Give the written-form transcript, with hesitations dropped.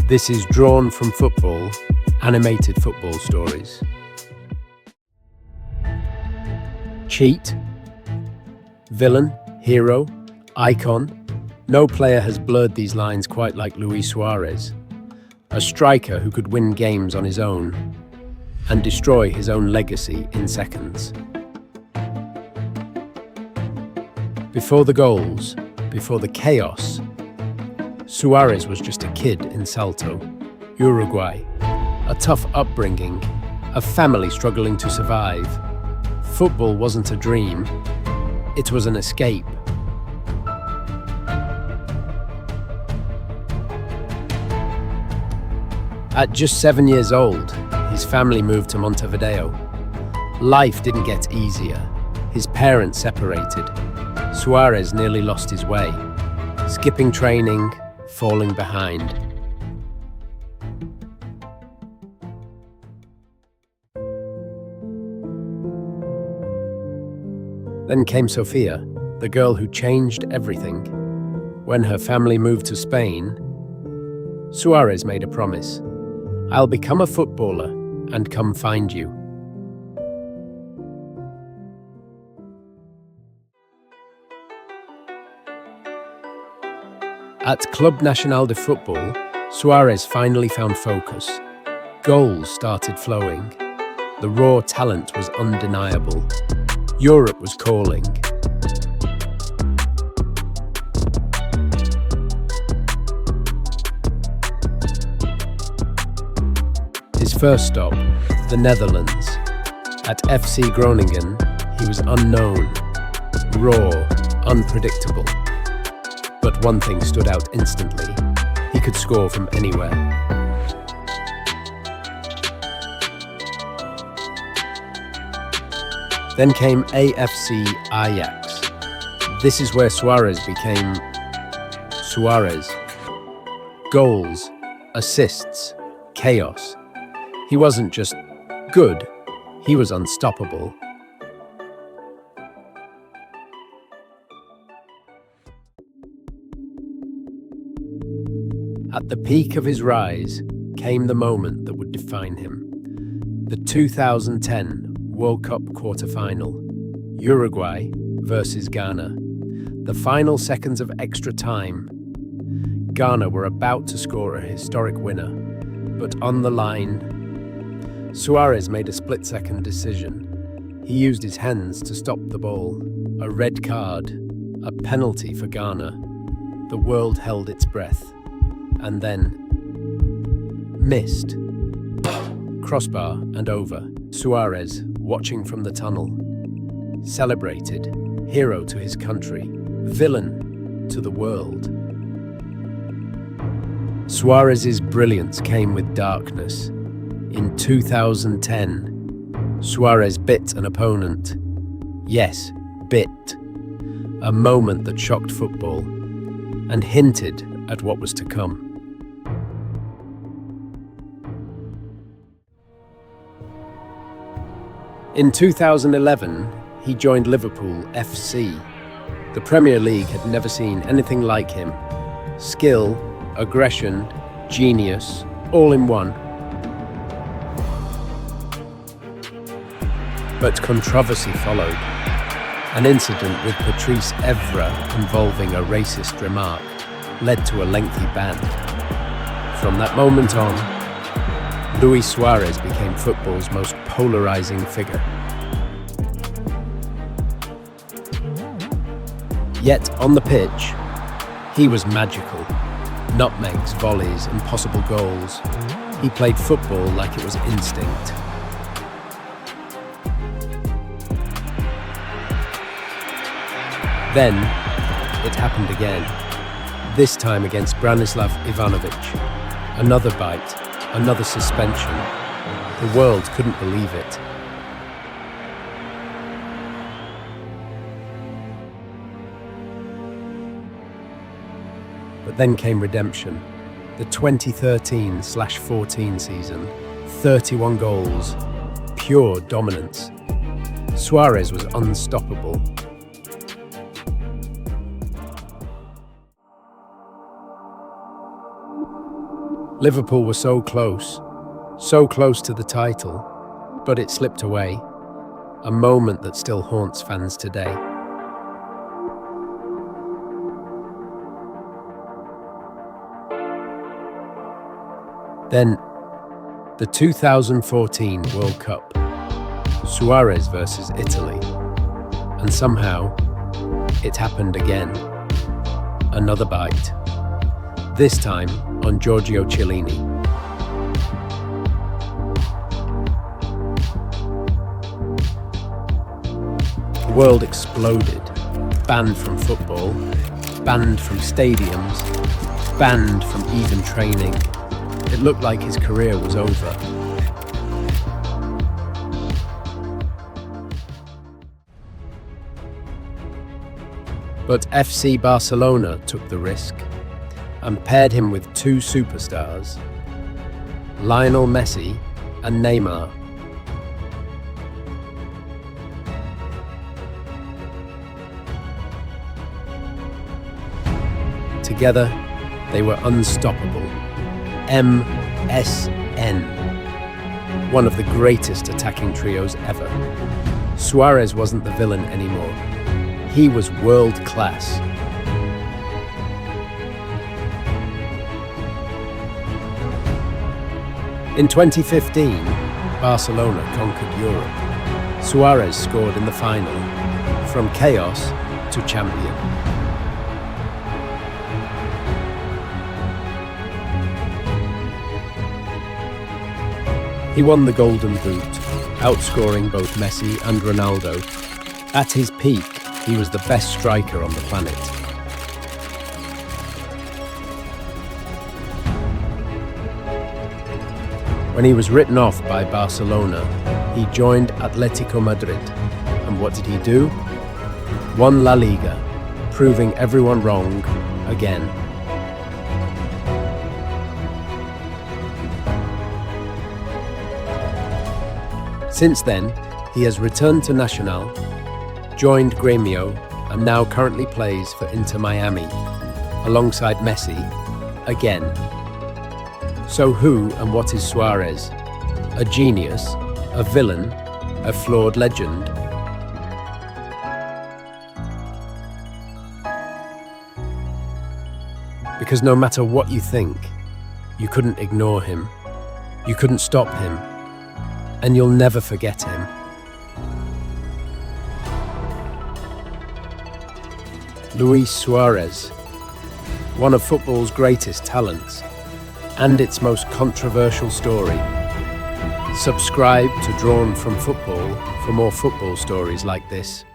This is Drawn from Football, animated football stories. Cheat, villain, hero, icon. No player has blurred these lines quite like Luis Suárez, a striker who could win games on his own and destroy his own legacy in seconds. Before the goals, before the chaos, Suarez was just a kid in Salto, Uruguay. A tough upbringing, a family struggling to survive. Football wasn't a dream, it was an escape. At just 7 years old, his family moved to Montevideo. Life didn't get easier. His parents separated. Suarez nearly lost his way, skipping training, falling behind. Then came Sofia, the girl who changed everything. When her family moved to Spain, Suarez made a promise. "I'll become a footballer and come find you." At Club Nacional de Football, Suarez finally found focus. Goals started flowing. The raw talent was undeniable. Europe was calling. His first stop, the Netherlands. At FC Groningen, he was unknown, raw, unpredictable. But one thing stood out instantly. He could score from anywhere. Then came AFC Ajax. This is where Suarez became Suarez. Goals, assists, chaos. He wasn't just good, he was unstoppable. At the peak of his rise came the moment that would define him. The 2010 World Cup quarter-final, Uruguay versus Ghana. The final seconds of extra time. Ghana were about to score a historic winner, but on the line, Suarez made a split-second decision. He used his hands to stop the ball. A red card, a penalty for Ghana. The world held its breath. And then missed. Crossbar and over. Suarez, watching from the tunnel, celebrated, hero to his country, villain to the world. Suarez's brilliance came with darkness. In 2010, Suarez bit an opponent. Yes, bit. A moment that shocked football and hinted at what was to come. In 2011, he joined Liverpool FC. The Premier League had never seen anything like him. Skill, aggression, genius, all in one. But controversy followed. An incident with Patrice Evra involving a racist remark led to a lengthy ban. From that moment on, Luis Suárez became football's most polarizing figure. Yet on the pitch, he was magical. Nutmegs, volleys, impossible goals. He played football like it was instinct. Then, it happened again. This time against Branislav Ivanovic. Another bite, another suspension. The world couldn't believe it. But then came redemption. The 2013/14 season, 31 goals, pure dominance. Suarez was unstoppable. Liverpool were so close to the title, but it slipped away, a moment that still haunts fans today. Then, the 2014 World Cup, Suarez versus Italy, and somehow, it happened again. Another bite, this time on Giorgio Chiellini. The world exploded, banned from football, banned from stadiums, banned from even training. It looked like his career was over. But FC Barcelona took the risk and paired him with two superstars, Lionel Messi and Neymar. Together, they were unstoppable. MSN, one of the greatest attacking trios ever. Suarez wasn't the villain anymore. He was world class. In 2015, Barcelona conquered Europe. Suarez scored in the final, from chaos to champion. He won the Golden Boot, outscoring both Messi and Ronaldo. At his peak, he was the best striker on the planet. When he was written off by Barcelona, he joined Atletico Madrid. And what did he do? Won La Liga, proving everyone wrong again. Since then, he has returned to Nacional, joined Grêmio, and now currently plays for Inter Miami, alongside Messi, again. So who and what is Suarez? A genius? A villain? A flawed legend? Because no matter what you think, you couldn't ignore him. You couldn't stop him. And you'll never forget him. Luis Suárez, one of football's greatest talents, and its most controversial story. Subscribe to Drawn from Football for more football stories like this.